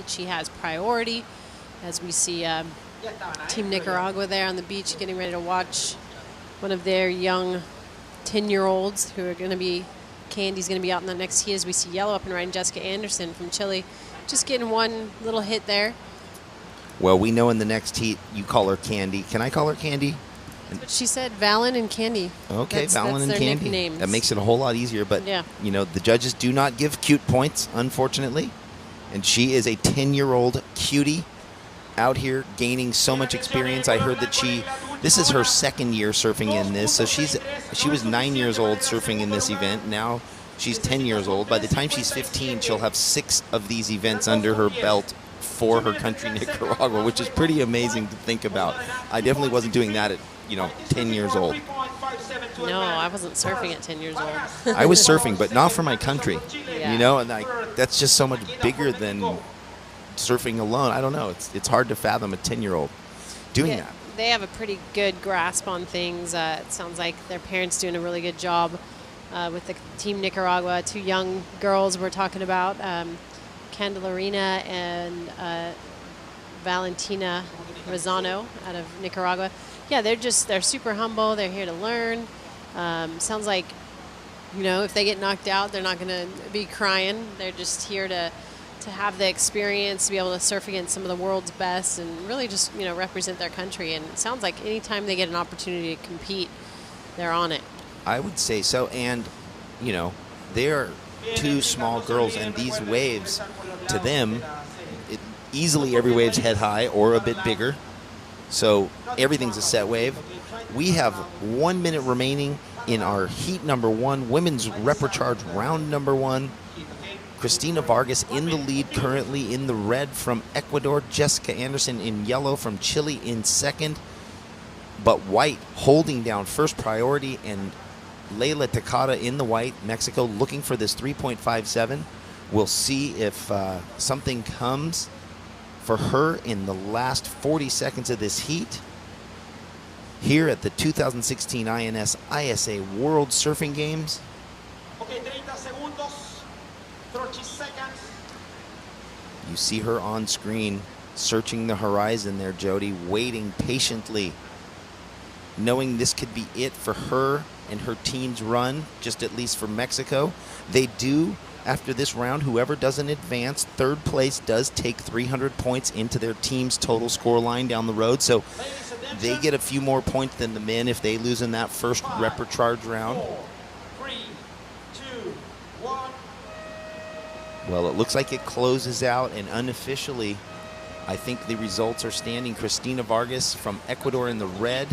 She has priority, as we see Team Nicaragua there on the beach getting ready to watch one of their young 10-year-olds who are going to be, Candy's going to be out in the next heat as we see yellow up and right, and Jessica Anderson from Chile just getting one little hit there. Well, we know in the next heat you call her Candy. Can I call her Candy? That's what she said, Valen and Candy. Okay, Valen and their Candy. Nicknames. That makes it a whole lot easier, but yeah. You know, the judges do not give cute points, unfortunately. And she is a 10-year-old cutie out here gaining so much experience. I heard that this is her second year surfing in this. So she was 9 years old surfing in this event. Now she's 10 years old. By the time she's 15, she'll have 6 of these events under her belt for her country, Nicaragua, which is pretty amazing to think about. I definitely wasn't doing that at, 10 years old. No, I wasn't surfing at 10 years old. I was surfing, but not for my country, yeah. and that's just so much bigger than surfing alone. I don't know. It's hard to fathom a 10-year-old doing that. They have a pretty good grasp on things. It sounds like their parents doing a really good job with the Team Nicaragua. 2 young girls we're talking about, Candelarina and Valentina Resano out of Nicaragua. Yeah, they're super humble. They're here to learn. Sounds like, if they get knocked out, they're not going to be crying. They're just here to have the experience, to be able to surf against some of the world's best and really just, represent their country. And it sounds like anytime they get an opportunity to compete, they're on it. I would say so. And, they're 2 small girls, and these waves, to them, easily every wave's head high or a bit bigger. So everything's a set wave. We have 1 minute remaining in our heat number 1, women's reprecharge round number 1. Cristina Vargas in the lead currently in the red from Ecuador. Jessica Anderson in yellow from Chile in second. But white holding down first priority, and Leila Tecada in the white, Mexico, looking for this 3.57. We'll see if something comes for her in the last 40 seconds of this heat here at the 2016 INS ISA World Surfing Games. Okay, 30 segundos, 30 seconds. You see her on screen searching the horizon there, Jody, waiting patiently, knowing this could be it for her and her team's run, just at least for Mexico. They do, after this round, whoever doesn't advance, third place does take 300 points into their team's total score line down the road. So they get a few more points than the men if they lose in that first reprecharge round. 4, 3, 2, 1. Well, it looks like it closes out, and unofficially, I think the results are standing. Cristina Vargas from Ecuador in the red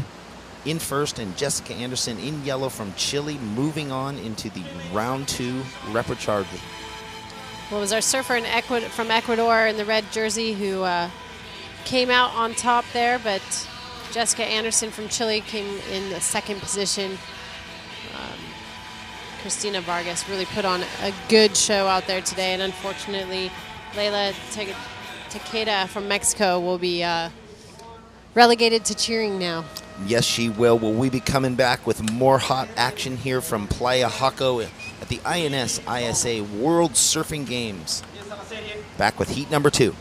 in first, and Jessica Anderson in yellow from Chile moving on into the round 2 reprecharge. Well, it was our surfer from Ecuador in the red jersey who came out on top there, but Jessica Anderson from Chile came in the second position. Cristina Vargas really put on a good show out there today, and unfortunately, Leila Tecada from Mexico will be relegated to cheering now. Yes, she will. Will we be coming back with more hot action here from Playa Jaco at the INS ISA World Surfing Games? Back with heat number 2.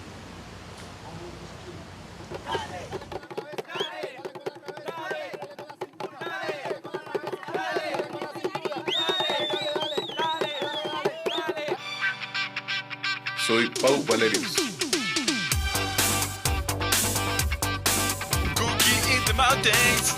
Soy Pau Valerius. Cookie in the mountains.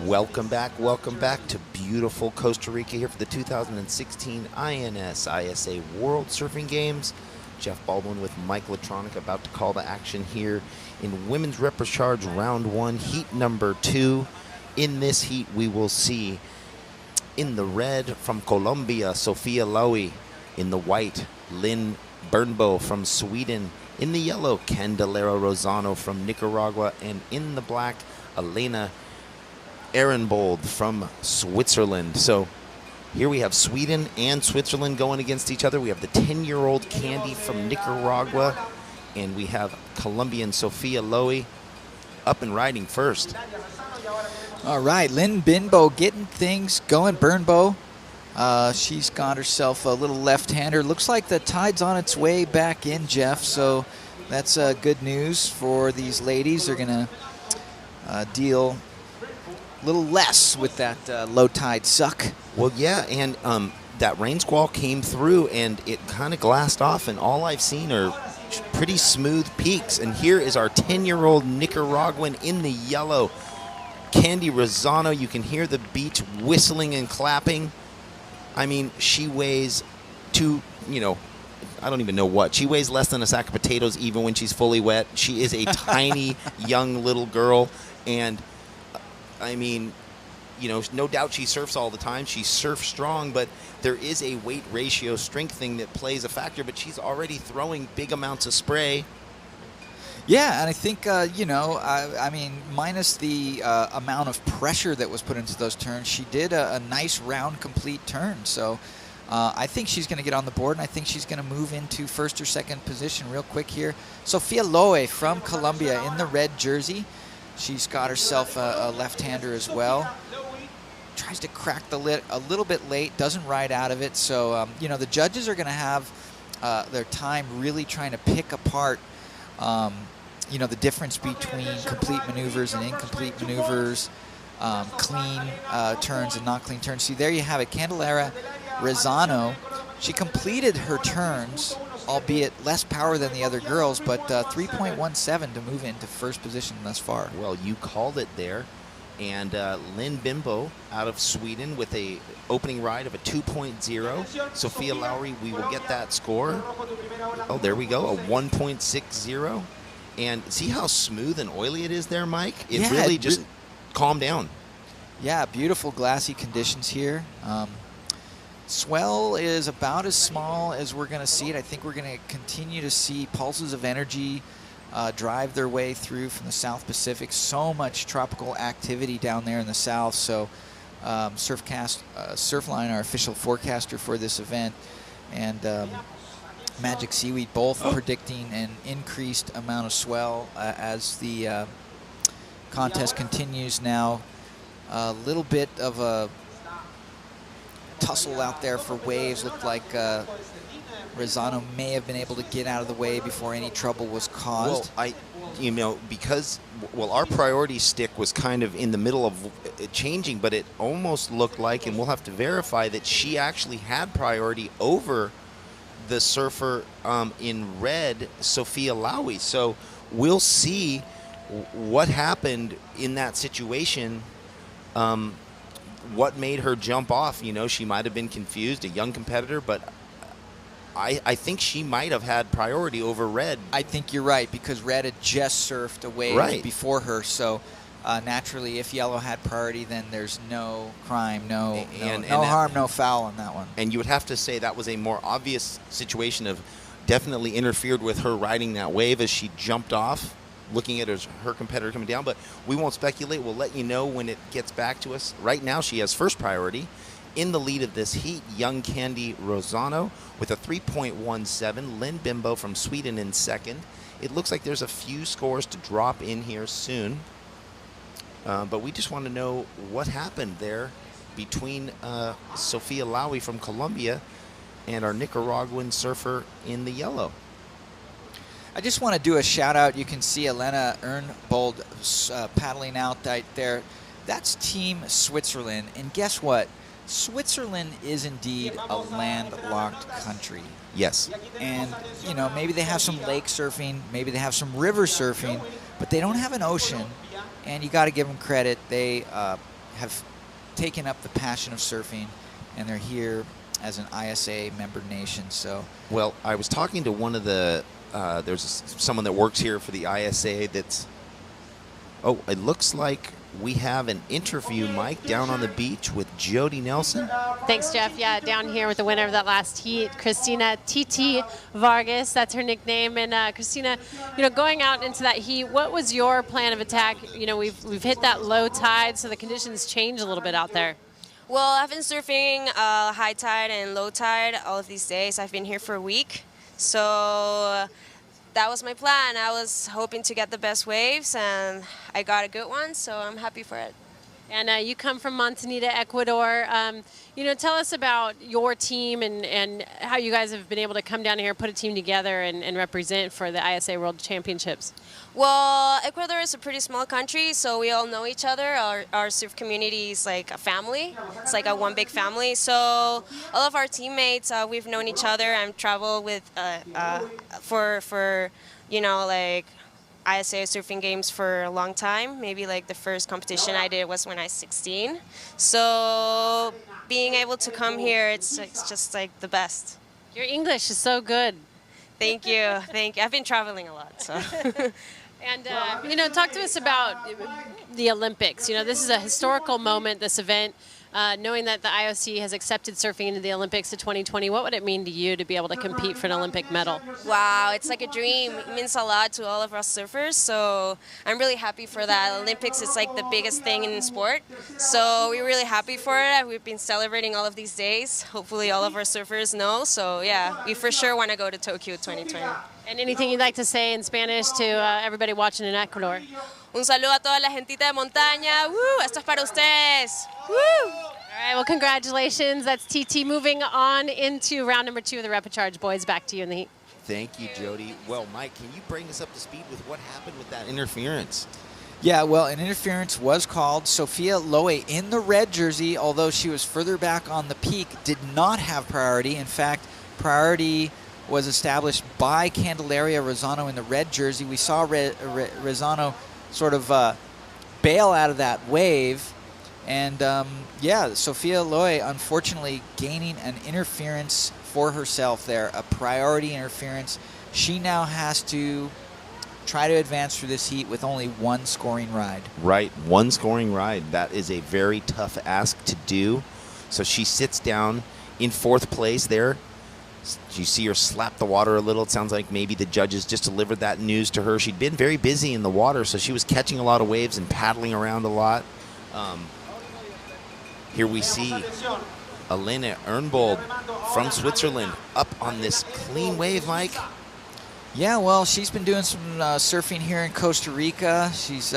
Welcome back to beautiful Costa Rica here for the 2016 INS ISA World Surfing Games. Jeff Baldwin with Mike Latronic about to call the action here in Women's Repechage Round 1, Heat number 2. In this heat, we will see in the red from Colombia, Sofia Lowy. In the white, Lynn Bernbo from Sweden. In the yellow, Candelaria Rosano from Nicaragua. And in the black, Elena Ehrenbold from Switzerland. So here we have Sweden and Switzerland going against each other. We have the 10-year-old Candy from Nicaragua, and we have Colombian Sofia Lowy up and riding first. All right, Lynn Binbo getting things going. Bernbo, she's got herself a little left-hander. Looks like the tide's on its way back in, Jeff, so that's good news for these ladies. They're going to deal a little less with that low tide suck. Well, yeah, and that rain squall came through, and it kind of glassed off, and all I've seen are pretty smooth peaks. And here is our 10-year-old Nicaraguan in the yellow, Candy Rosano. You can hear the beach whistling and clapping. I mean, she weighs I don't even know what. She weighs less than a sack of potatoes even when she's fully wet. She is a tiny, young little girl, and I mean, no doubt she surfs all the time. She surfs strong, but there is a weight ratio strength thing that plays a factor, but she's already throwing big amounts of spray. Yeah, and I think, I mean, minus the amount of pressure that was put into those turns, she did a nice round complete turn. So I think she's going to get on the board, and I think she's going to move into first or second position real quick here. Sofia Lowy from Colombia in the red jersey. She's got herself a left-hander as well. Tries to crack the lid a little bit late, doesn't ride out of it. So, the judges are going to have their time really trying to pick apart, the difference between complete maneuvers and incomplete maneuvers, clean turns and not clean turns. See, there you have it. Candelaria Rosano, she completed her turns, albeit less power than the other girls, but 3.17 to move into first position thus far. Well, you called it there. And Lynn Bimbo out of Sweden with a opening ride of a 2.0. Sofia Lowy, we will get that score. Oh, there we go, a 1.60. And see how smooth and oily it is there, Mike? It really just calmed down. Yeah, beautiful glassy conditions here. Swell is about as small as we're going to see it. I think we're going to continue to see pulses of energy drive their way through from the South Pacific. So much tropical activity down there in the south. So Surfline, our official forecaster for this event, and Magic Seaweed both predicting an increased amount of swell as the contest continues now. A little bit of a tussle out there for waves. Looked like Rosano may have been able to get out of the way before any trouble was caused. Well, because our priority stick was kind of in the middle of changing, but it almost looked like, and we'll have to verify, that she actually had priority over the surfer in red, Sofia Lowy. So we'll see what happened in that situation. What made her jump off? She might have been confused, a young competitor, but I think she might have had priority over red. I think you're right, because red had just surfed a wave before her. So naturally, if yellow had priority, then there's no crime, no harm, no foul on that one. And you would have to say that was a more obvious situation of definitely interfered with her riding that wave as she jumped off, looking at her competitor coming down. But we won't speculate. We'll let you know when it gets back to us. Right now, she has first priority. In the lead of this heat, young Candy Rosano with a 3.17. Lynn Bimbo from Sweden in second. It looks like there's a few scores to drop in here soon. But we just want to know what happened there between Sofia Lowy from Colombia and our Nicaraguan surfer in the yellow. I just want to do a shout out. You can see Elena Ehrenbold paddling out right there. That's Team Switzerland. And guess what? Switzerland is indeed a landlocked country. Yes. And, maybe they have some lake surfing, maybe they have some river surfing, but they don't have an ocean. And you got to give them credit. They have taken up the passion of surfing, and they're here as an ISA member nation. So, well, I was talking to one of the there's someone that works here for the ISA that's, oh, it looks like we have an interview, Mike, down on the beach with Jody Nelson. Thanks, Jeff. Yeah, down here with the winner of that last heat, Christina TT Vargas. That's her nickname. And Christina, you know, going out into that heat, what was your plan of attack? You know, we've hit that low tide, so the conditions change a little bit out there. Well, I've been surfing high tide and low tide all of these days. I've been here for a week, so that was my plan. I was hoping to get the best waves, and I got a good one, so I'm happy for it. And you come from Montanita, Ecuador. You know, tell us about your team and how you guys have been able to come down here, put a team together, and represent for the ISA World Championships. Well, Ecuador is a pretty small country, so we all know each other. Our surf community is like a family. It's like a one big family. So all of our teammates, we've known each other and traveled with for you know, like ISA surfing games for a long time. Maybe like the first competition I did was when I was 16. So being able to come here, it's just like the best. Your English is so good. Thank you. Thank you. I've been traveling a lot, so. And, you know, talk to us about the Olympics. You know, this is a historical moment, this event. Knowing that the IOC has accepted surfing into the Olympics to 2020, what would it mean to you to be able to compete for an Olympic medal? Wow, it's like a dream. It means a lot to all of us surfers, so I'm really happy for that. Olympics is like the biggest thing in sport, so we're really happy for it. We've been celebrating all of these days. Hopefully all of our surfers know, so yeah, we for sure want to go to Tokyo 2020. And anything you'd like to say in Spanish to everybody watching in Ecuador? Un saludo a toda la gentita de montaña. Woo, esto es para ustedes. Woo! All right, well, congratulations. That's TT moving on into round number 2 of the Rapid Charge. Boys, back to you in the heat. Thank you, Jody. Well, Mike, can you bring us up to speed with what happened with that interference? Yeah, well, an interference was called. Sophia Loe in the red jersey, although she was further back on the peak, did not have priority. In fact, priority was established by Candelaria Resano in the red jersey. We saw Resano sort of bail out of that wave. And, yeah, Sophia Loe unfortunately gaining an interference for herself there, a priority interference. She now has to try to advance through this heat with only one scoring ride. Right, one scoring ride. That is a very tough ask to do. So she sits down in 4th place there. You see her slap the water a little. It sounds like maybe the judges just delivered that news to her. She'd been very busy in the water, so she was catching a lot of waves and paddling around a lot. Here we see Elena Ernbold from Switzerland up on this clean wave, Mike. Yeah, well, she's been doing some surfing here in Costa Rica. She's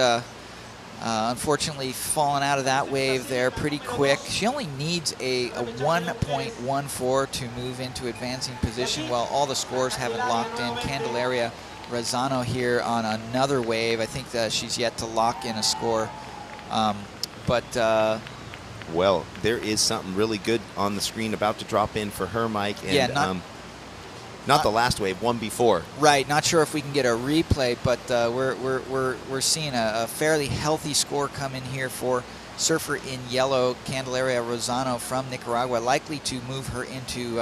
unfortunately fallen out of that wave there pretty quick. She only needs a 1.14 to move into advancing position while all the scores haven't locked in. Candelaria Resano here on another wave. I think that she's yet to lock in a score. Well, there is something really good on the screen about to drop in for her, Mike. And, yeah, not the last wave, one before. Right. Not sure if we can get a replay, but we're seeing a fairly healthy score come in here for surfer in yellow, Candelaria Resano from Nicaragua, likely to move her into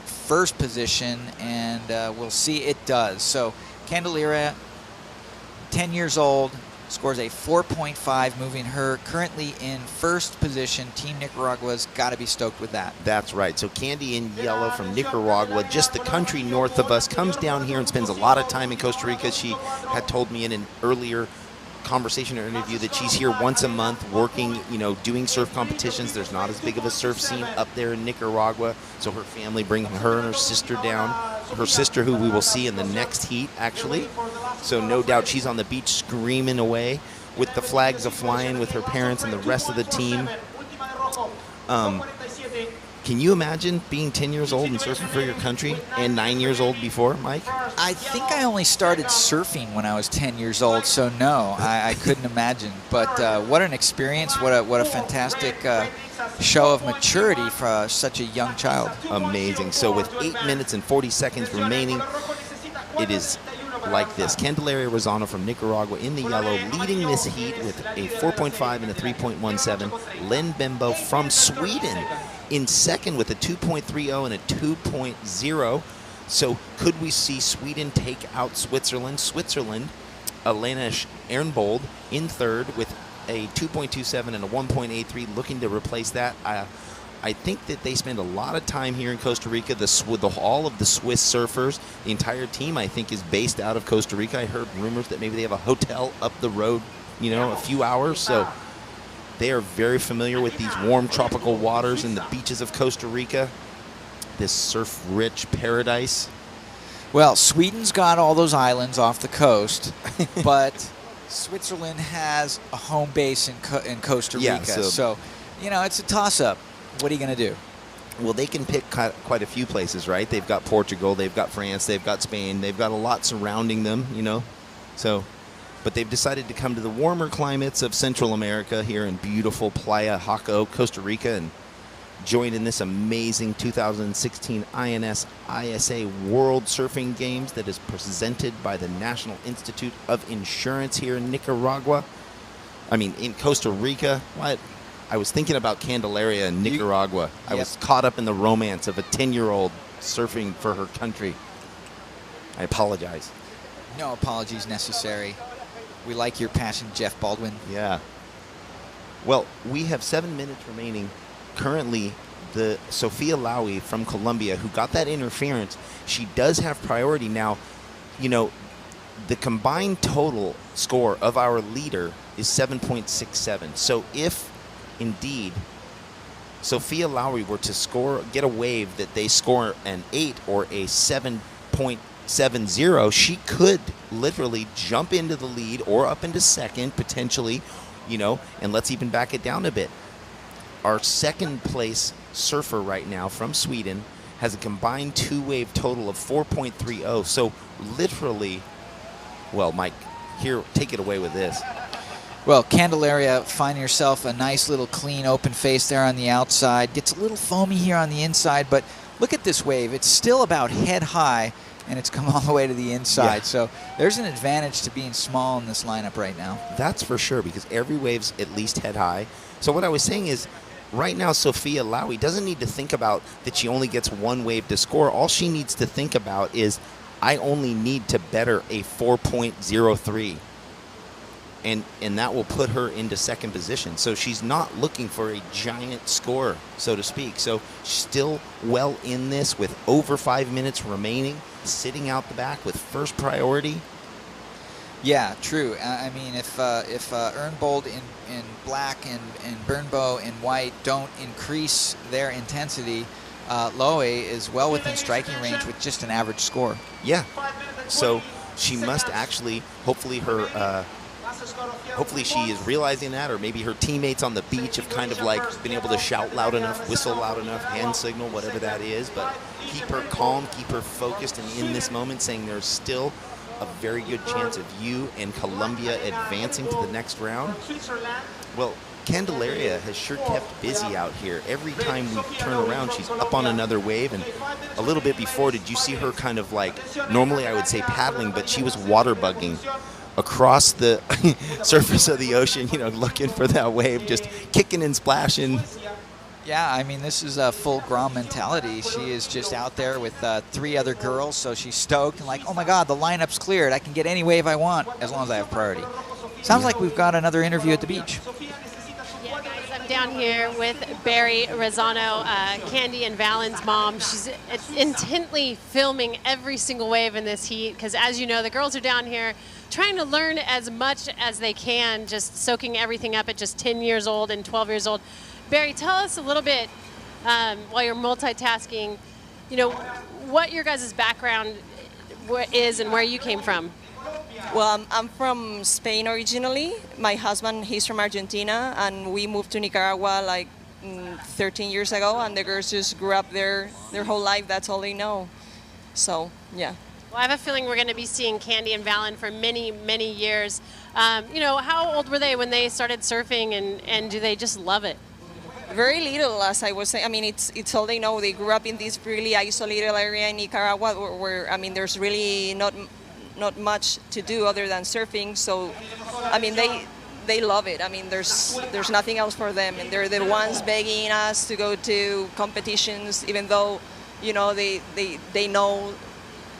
first position, and we'll see it does. So Candelaria, 10 years old, scores a 4.5, moving her currently in first position. Team Nicaragua's got to be stoked with that. That's right. So Candy in yellow from Nicaragua, just the country north of us, comes down here and spends a lot of time in Costa Rica. She had told me in an earlier conversation or interview that she's here once a month working, you know, doing surf competitions. There's not as big of a surf scene up there in Nicaragua, so her family bringing her and her sister down. Her sister, who we will see in the next heat, actually. So no doubt she's on the beach screaming away with the flags a-flying with her parents and the rest of the team. Can you imagine being 10 years old and surfing for your country and 9 years old before, Mike? I think I only started surfing when I was 10 years old, so no, I couldn't imagine. But what an experience, what a fantastic show of maturity for such a young child. Amazing. So with 8 minutes and 40 seconds remaining, it is like this. Candelaria Resano from Nicaragua in the yellow, leading this heat with a 4.5 and a 3.17. Len Bembo from Sweden in second with a 2.30 and a 2.0. So could we see Sweden take out Switzerland? Switzerland, Elena Ehrenbold in third with a 2.27 and a 1.83, looking to replace that. I think that they spend a lot of time here in Costa Rica. All of the Swiss surfers, the entire team, I think, is based out of Costa Rica. I heard rumors that maybe they have a hotel up the road, a few hours. So they are very familiar with these warm tropical waters and the beaches of Costa Rica, this surf-rich paradise. Well, Sweden's got all those islands off the coast, but Switzerland has a home base in Costa Rica. Yeah, so, it's a toss-up. What are you going to do? Well, they can pick quite a few places, right? They've got Portugal, they've got France, they've got Spain, they've got a lot surrounding them, So, but they've decided to come to the warmer climates of Central America here in beautiful Playa Jaco, Costa Rica, and join in this amazing 2016 INS ISA World Surfing Games that is presented by the National Institute of Insurance here in Nicaragua. In Costa Rica. What? I was thinking about Candelaria in Nicaragua. I was caught up in the romance of a 10-year-old surfing for her country. I apologize. No apologies necessary. We like your passion, Jeff Baldwin. Yeah. Well, we have 7 minutes remaining. Currently, the Sofia Lowy from Colombia, who got that interference, she does have priority now. The combined total score of our leader is 7.67. So if indeed Sofia Lowy were to get a wave that they score an 8 or a 7.70, she could literally jump into the lead or up into second potentially, and let's even back it down a bit. Our second place surfer right now from Sweden has a combined two-wave total of 4.30. So literally, well, Mike, here, take it away with this. Well, Candelaria, find yourself a nice little clean open face there on the outside. Gets a little foamy here on the inside, but look at this wave. It's still about head high, and it's come all the way to the inside. Yeah. So there's an advantage to being small in this lineup right now. That's for sure, because every wave's at least head high. So what I was saying is, right now, Sofia Lowy doesn't need to think about that she only gets one wave to score. All she needs to think about is, I only need to better a 4.03. And that will put her into second position. So she's not looking for a giant score, so to speak. So still well in this with over 5 minutes remaining, sitting out the back with first priority. Yeah, true. If Ehrenbold in black and Bernbo in white don't increase their intensity, Lowy is well within striking range with just an average score. Yeah. So she must actually, hopefully she is realizing that, or maybe her teammates on the beach have kind of been able to shout loud enough, whistle loud enough, hand signal, whatever that is, but keep her calm, keep her focused, and in this moment saying there's still a very good chance of you and Colombia advancing to the next round. Well, Candelaria has sure kept busy out here. Every time we turn around, she's up on another wave. And a little bit before, did you see her kind of normally I would say paddling, but she was water bugging across the surface of the ocean, looking for that wave, just kicking and splashing. Yeah, this is a full Grom mentality. She is just out there with 3 other girls, so she's stoked and oh my God, the lineup's cleared. I can get any wave I want as long as I have priority. Sounds like we've got another interview at the beach. Yeah, guys, I'm down here with Barry Resano, Candy and Valen's mom. She's intently filming every single wave in this heat because, as you know, the girls are down here trying to learn as much as they can, just soaking everything up at just 10 years old and 12 years old. Barry, tell us a little bit, while you're multitasking, what your guys' background is and where you came from. Well, I'm from Spain originally. My husband, he's from Argentina, and we moved to Nicaragua 13 years ago, and the girls just grew up there their whole life. That's all they know. So, yeah. Well, I have a feeling we're going to be seeing Candy and Valen for many, many years. How old were they when they started surfing, and do they just love it? Very little, as I was saying. It's all they know. They grew up in this really isolated area in Nicaragua where there's really not not much to do other than surfing. So, I mean, they love it. I mean, there's nothing else for them, and they're the ones begging us to go to competitions, even though, you know, they know,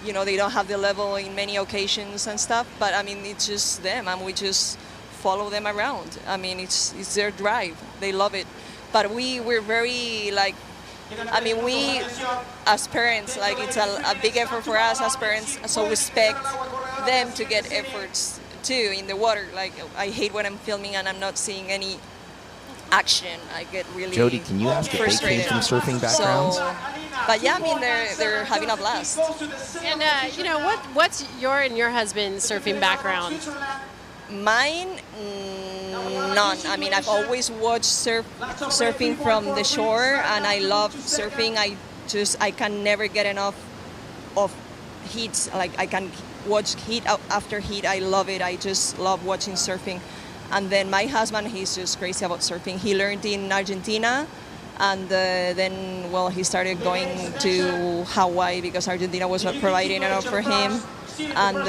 you know, they don't have the level in many occasions and stuff. But I mean, it's just them, and we just follow them around. I mean, it's their drive. They love it. But we're very, like, I mean, we as parents, like, it's a big effort for us as parents, so we expect them to get efforts too in the water. Like, I hate when I'm filming and I'm not seeing any action. I get really Jody, can you ask if they frustrated. came from surfing backgrounds? So, but yeah, I mean, they're having a blast. And you know, what's your and your husband's surfing background? Mine, none. I mean, I've always watched surfing from the shore, and I love surfing. I can never get enough of heats. Like, I can watch heat after heat. I love it. I just love watching surfing. And then my husband, he's just crazy about surfing. He learned in Argentina, and then, well, he started going to Hawaii because Argentina was not providing enough for him. And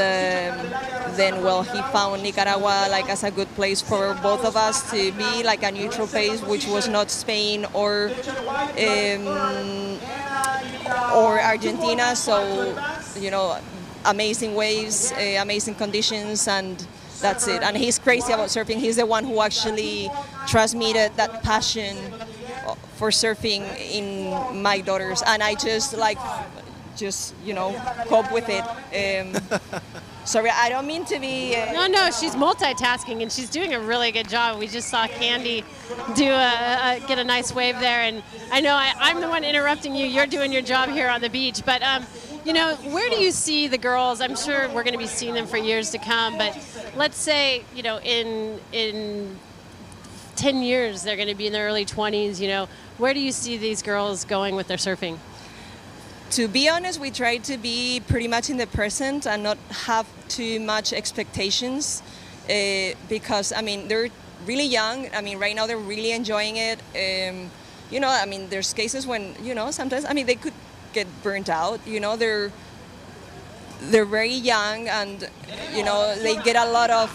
then, well, he found Nicaragua, like, as a good place for both of us to be, like a neutral place, which was not Spain or Argentina. So, you know, amazing waves, amazing conditions, and that's it. And he's crazy about surfing. He's the one who actually transmitted that passion for surfing in my daughters, and I just you know, cope with it. Sorry, I don't mean to be... No, she's multitasking, and she's doing a really good job. We just saw Candy do get a nice wave there, and I know I'm the one interrupting you. You're doing your job here on the beach, but you know, where do you see the girls? I'm sure we're going to be seeing them for years to come, but let's say, you know, in 10 years, they're going to be in their early 20s, you know, where do you see these girls going with their surfing? To be honest, we try to be pretty much in the present and not have too much expectations because, I mean, they're really young. I mean, right now they're really enjoying it. You know, I mean, there's cases when, you know, sometimes, I mean, they could get burnt out. You know, they're very young, and, you know, they get a lot of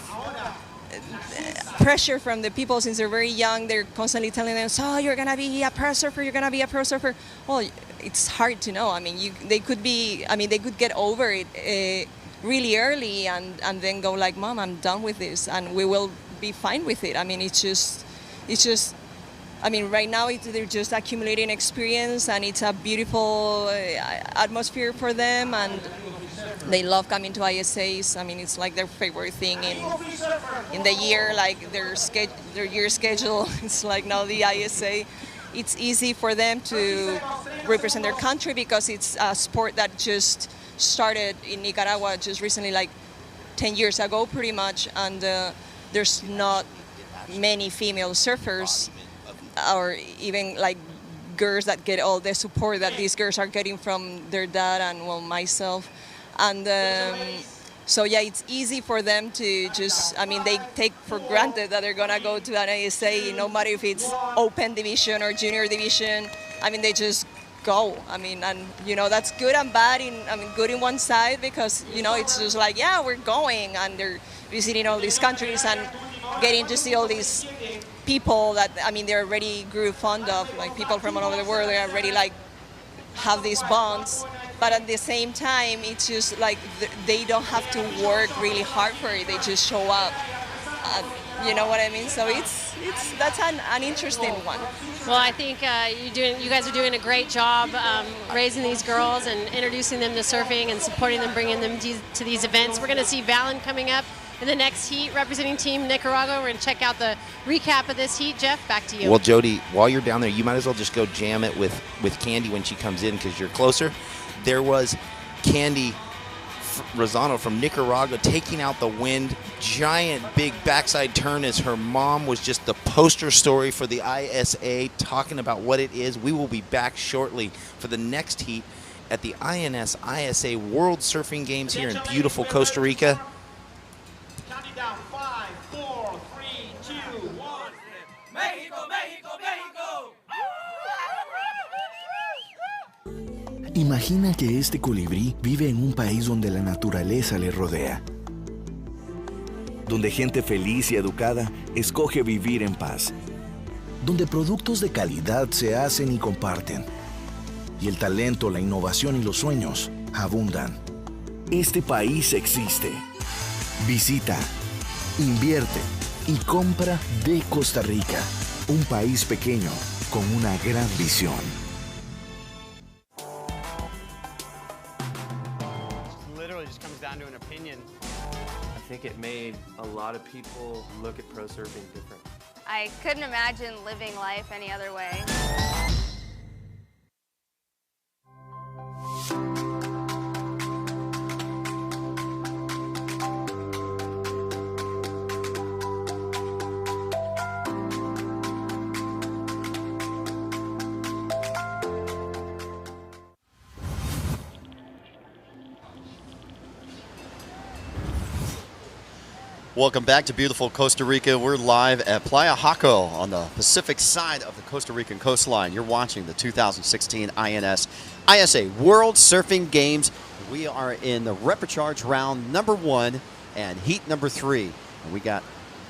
pressure from the people since they're very young. They're constantly telling them, so you're going to be a pro surfer, you're going to be a pro surfer. Well, it's hard to know. I mean, they could get over it really early and then go like, Mom, I'm done with this, and we will be fine with it. I mean, it's just, I mean, right now they're just accumulating experience, and it's a beautiful atmosphere for them, and they love coming to ISAs. I mean, it's like their favorite thing in the year, like their year schedule. It's like now the ISA. It's easy for them to represent their country because it's a sport that just started in Nicaragua just recently, like 10 years ago pretty much, and there's not many female surfers or even like girls that get all the support that these girls are getting from their dad and, well, myself. And so, yeah, it's easy for them to just, I mean, they take for granted that they're going to go to an ISA, no matter if it's open division or junior division. I mean, they just go. I mean, and, you know, that's good and bad. Good in one side because, you know, it's just like, yeah, we're going, and they're visiting all these countries and getting to see all these people that, I mean, they already grew fond of, like people from all over the world. They already, like, have these bonds. But at the same time, it's just like they don't have to work really hard for it. They just show up. You know what I mean? So that's an interesting one. Well, I think you guys are doing a great job raising these girls and introducing them to surfing and supporting them, bringing them to these events. We're going to see Valen coming up in the next heat representing Team Nicaragua. We're going to check out the recap of this heat. Jeff, back to you. Well, Jody, while you're down there, you might as well just go jam it with Candy when she comes in because you're closer. There was Candy Resano from Nicaragua taking out the wind. Giant big backside turn as her mom was just the poster story for the ISA, talking about what it is. We will be back shortly for the next heat at the INS ISA World Surfing Games here in beautiful Costa Rica. Counting down 5, 4, 3, 2, 1. Mexico, Mexico, Mexico! Imagina que este colibrí vive en un país donde la naturaleza le rodea, donde gente feliz y educada escoge vivir en paz, donde productos de calidad se hacen y comparten, y el talento, la innovación y los sueños abundan. Este país existe. Visita, invierte y compra de Costa Rica, un país pequeño con una gran visión. Literally just comes down to an opinion. I think it made a lot of people look at pro surfing different. I couldn't imagine living life any other way. Welcome back to beautiful Costa Rica. We're live at Playa Jaco on the Pacific side of the Costa Rican coastline. You're watching the 2016 ISA World Surfing Games. We are in the repechage round number 1 and heat number 3. And we got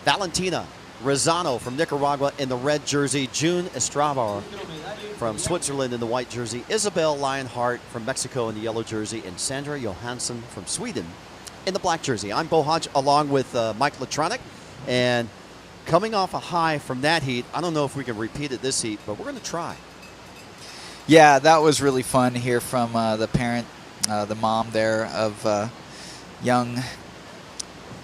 Valentina Resano from Nicaragua in the red jersey, June Estrava from Switzerland in the white jersey, Isabel Lionheart from Mexico in the yellow jersey, and Sandra Johansson from Sweden in the black jersey. I'm Bo Hodge along with Mike Latronic, and coming off a high from that heat, I don't know if we can repeat it this heat, but we're going to try. Yeah, that was really fun to hear from the parent, the mom there of young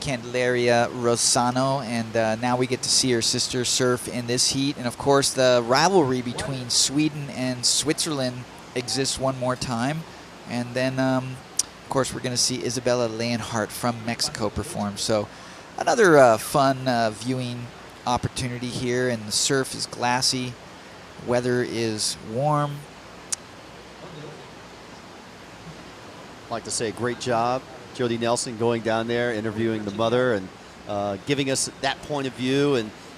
Candelaria Rosano, and now we get to see her sister surf in this heat. And of course, the rivalry between Sweden and Switzerland exists one more time. And then of course, we're going to see Isabella Leonhardt from Mexico perform. So another fun viewing opportunity here, and the surf is glassy. Weather is warm. I'd like to say great job, Jody Nelson, going down there, interviewing the mother, and giving us that point of view,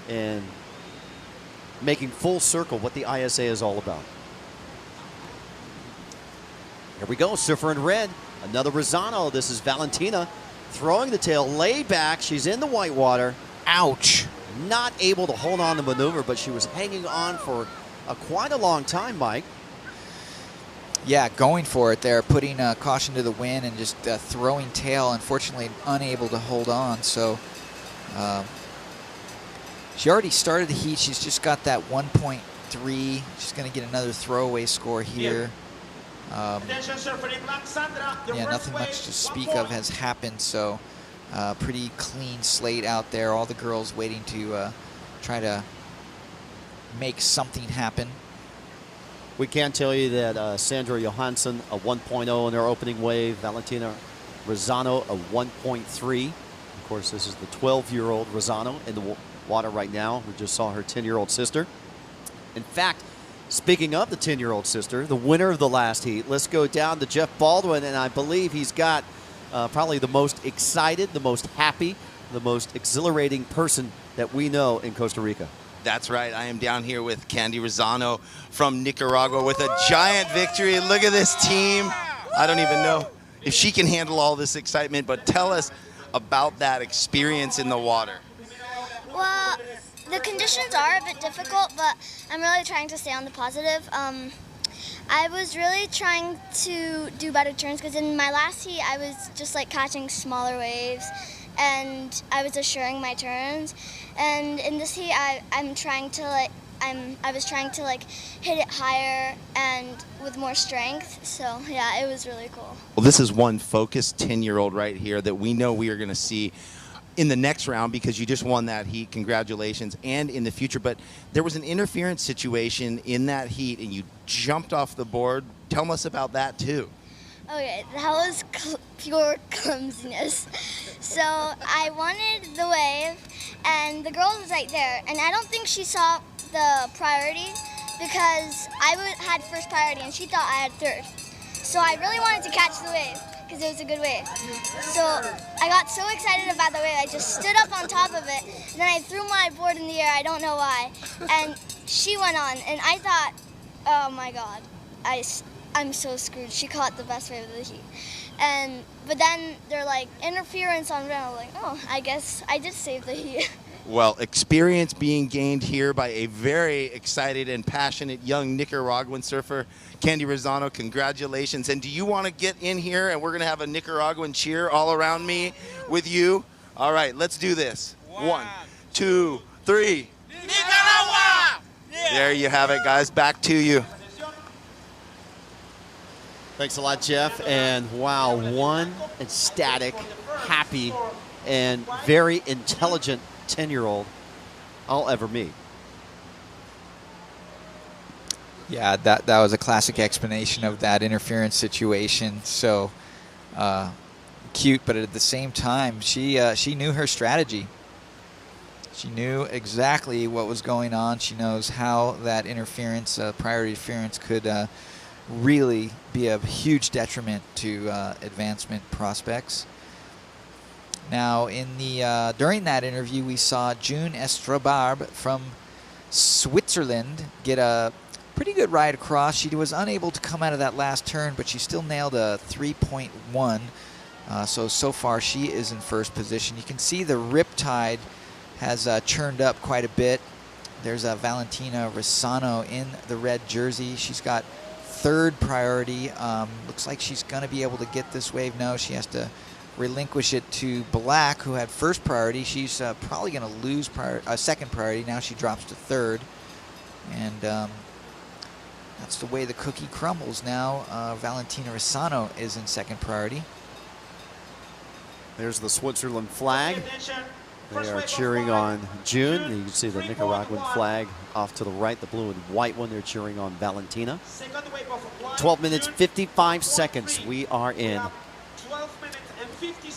and making full circle what the ISA is all about. Here we go, surfer in red. Another Resano. This is Valentina throwing the tail, lay back. She's in the white water. Ouch. Not able to hold on to maneuver, but she was hanging on for quite a long time, Mike. Yeah, going for it there, putting caution to the wind and just throwing tail. Unfortunately, unable to hold on. So she already started the heat. She's just got that 1.3. She's going to get another throwaway score here. Yeah, nothing much to speak of has happened, so pretty clean slate out there. All the girls waiting to try to make something happen. We can tell you that Sandra Johansson, a 1.0 in their opening wave. Valentina Resano, a 1.3. Of course, this is the 12-year-old Resano in the water right now. We just saw her 10-year-old sister. In fact, speaking of the 10-year-old sister, the winner of the last heat, let's go down to Jeff Baldwin, and I believe he's got probably the most excited, the most happy, the most exhilarating person that we know in Costa Rica. That's right. I am down here with Candy Resano from Nicaragua with a giant victory. Look at this team. I don't even know if she can handle all this excitement, but tell us about that experience in the water. Well, the conditions are a bit difficult, but I'm really trying to stay on the positive. I was really trying to do better turns because in my last heat I was just like catching smaller waves and I was assuring my turns. And in this heat I was trying to like hit it higher and with more strength. So yeah, it was really cool. Well, this is one focused 10-year-old right here that we know we are going to see in the next round because you just won that heat. Congratulations. And in the future. But there was an interference situation in that heat and you jumped off the board. Tell us about that too. Okay, that was pure clumsiness. So I wanted the wave and the girl was right there. And I don't think she saw the priority because I had first priority and she thought I had third. So I really wanted to catch the wave because it was a good wave. So I got so excited about the wave, I just stood up on top of it, and then I threw my board in the air, I don't know why, and she went on, and I thought, oh my God, I I'm so screwed. She caught the best wave of the heat. But then they're like, interference on Ren. I'm like, oh, I guess I did save the heat. Well, experience being gained here by a very excited and passionate young Nicaraguan surfer, Candy Resano. Congratulations. And do you want to get in here and we're going to have a Nicaraguan cheer all around me with you? All right, let's do this. 1, 2, 3. Nicaragua! Yeah. There you have it, guys. Back to you. Thanks a lot, Jeff. And wow, one ecstatic, happy, and very intelligent 10-year-old I'll ever meet. Yeah, that was a classic explanation of that interference situation. So cute, but at the same time, she knew her strategy. She knew exactly what was going on. She knows how that interference, priority interference, could really be a huge detriment to advancement prospects. Now, during that interview, we saw June Estrobarbe from Switzerland get a pretty good ride across. She was unable to come out of that last turn, but she still nailed a 3.1. So far, she is in first position. You can see the riptide has churned up quite a bit. There's Valentina Resano in the red jersey. She's got third priority. Looks like she's going to be able to get this wave. No, she has to relinquish it to Black, who had first priority. She's probably going to lose second priority. Now she drops to third. And that's the way the cookie crumbles now. Valentina Resano is in second priority. There's the Switzerland flag. They are cheering on June. You can see the Nicaraguan flag off to the right, the blue and white one. They're cheering on Valentina. 12 minutes, 55 seconds. We are in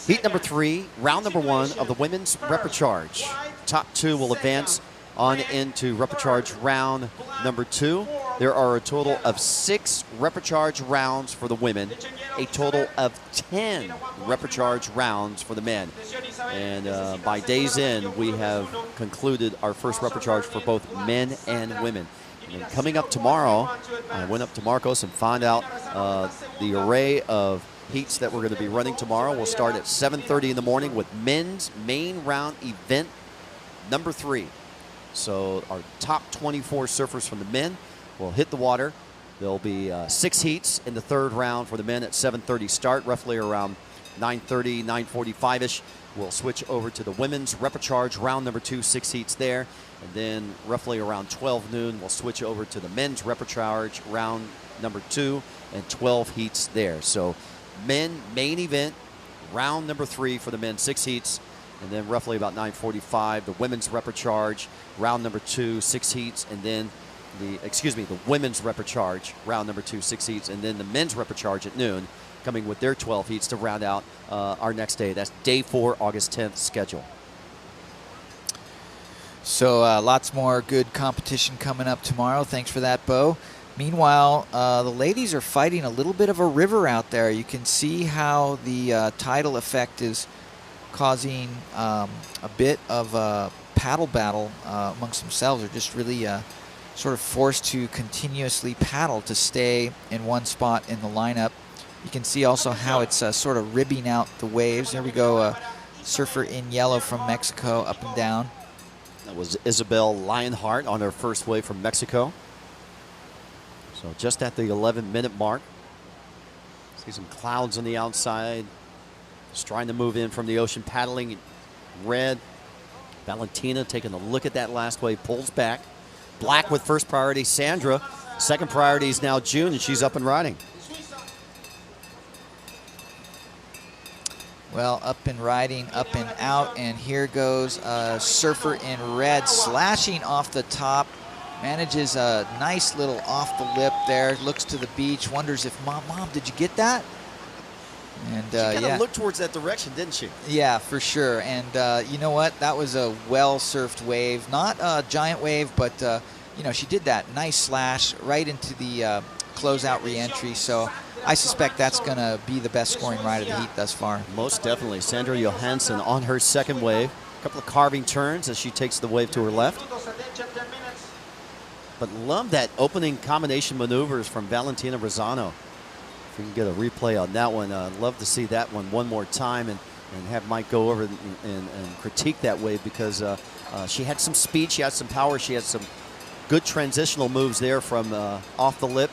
heat number 3, round number 1 of the women's repechage. Top 2 will advance on into repechage round number 2. There are a total of 6 repechage rounds for the women, a total of 10 repechage rounds for the men. And by day's end, we have concluded our first repechage for both men and women. And coming up tomorrow, I went up to Marcos and found out the array of heats that we're going to be running tomorrow. We'll start at 7:30 in the morning with men's main round event number 3. So our top 24 surfers from the men will hit the water. There'll be 6 heats in the third round for the men at 7:30 start, roughly around 9:30, 9:45-ish. We'll switch over to the women's repechage round number 2, 6 heats there. And then roughly around 12 noon, we'll switch over to the men's repechage round number 2 and 12 heats there. So men main event, round number 3 for the men, 6 heats. And then roughly about 9:45, the women's repechage, round number 2, 6 heats, and then the women's repechage, round number 2, 6 heats, and then the men's repechage at noon, coming with their 12 heats to round out our next day. That's day 4, August 10th schedule. So lots more good competition coming up tomorrow. Thanks for that, Bo. Meanwhile, the ladies are fighting a little bit of a river out there. You can see how the tidal effect is causing a bit of a paddle battle amongst themselves. They're just really sort of forced to continuously paddle to stay in one spot in the lineup. You can see also how it's sort of ribbing out the waves. There we go, surfer in yellow from Mexico, up and down. That was Isabel Lionheart on her first wave from Mexico. So just at the 11-minute mark. See some clouds on the outside. Just trying to move in from the ocean, paddling red. Valentina taking a look at that last wave, pulls back. Black with first priority. Sandra, second priority is now June, and she's up and riding. Well, up and riding, up and out, and here goes a surfer in red, slashing off the top. Manages a nice little off the lip there, looks to the beach, wonders if, Mom, did you get that? And she kind of looked towards that direction, didn't she? Yeah, for sure. And you know what? That was a well-surfed wave. Not a giant wave, but you know, she did that nice slash right into the closeout re-entry. So I suspect that's going to be the best scoring ride of the heat thus far. Most definitely. Sandra Johansson on her second wave. A couple of carving turns as she takes the wave to her left. But love that opening combination maneuvers from Valentina Resano. If we can get a replay on that one, I'd love to see that one more time and have Mike go over and critique that wave, because she had some speed, she had some power, she had some good transitional moves there from off the lip,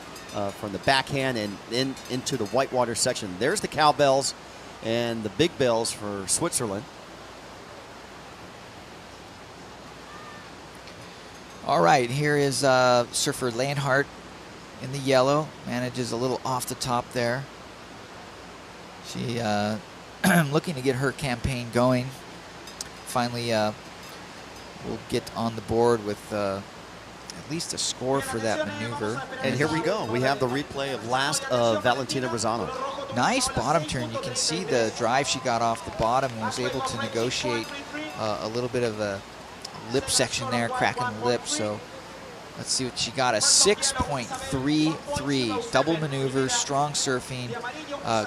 from the backhand and into the whitewater section. There's the cowbells and the big bells for Switzerland. All right, here is surfer Leonhardt in the yellow. Manages a little off the top there. She looking to get her campaign going. Finally will get on the board with at least a score for that maneuver. And here we go. We have the replay of last of Valentina Resano. Nice bottom turn. You can see the drive she got off the bottom and was able to negotiate a little bit of a lip section there, cracking the lip. So let's see what she got. A 6.33. Double maneuver, strong surfing.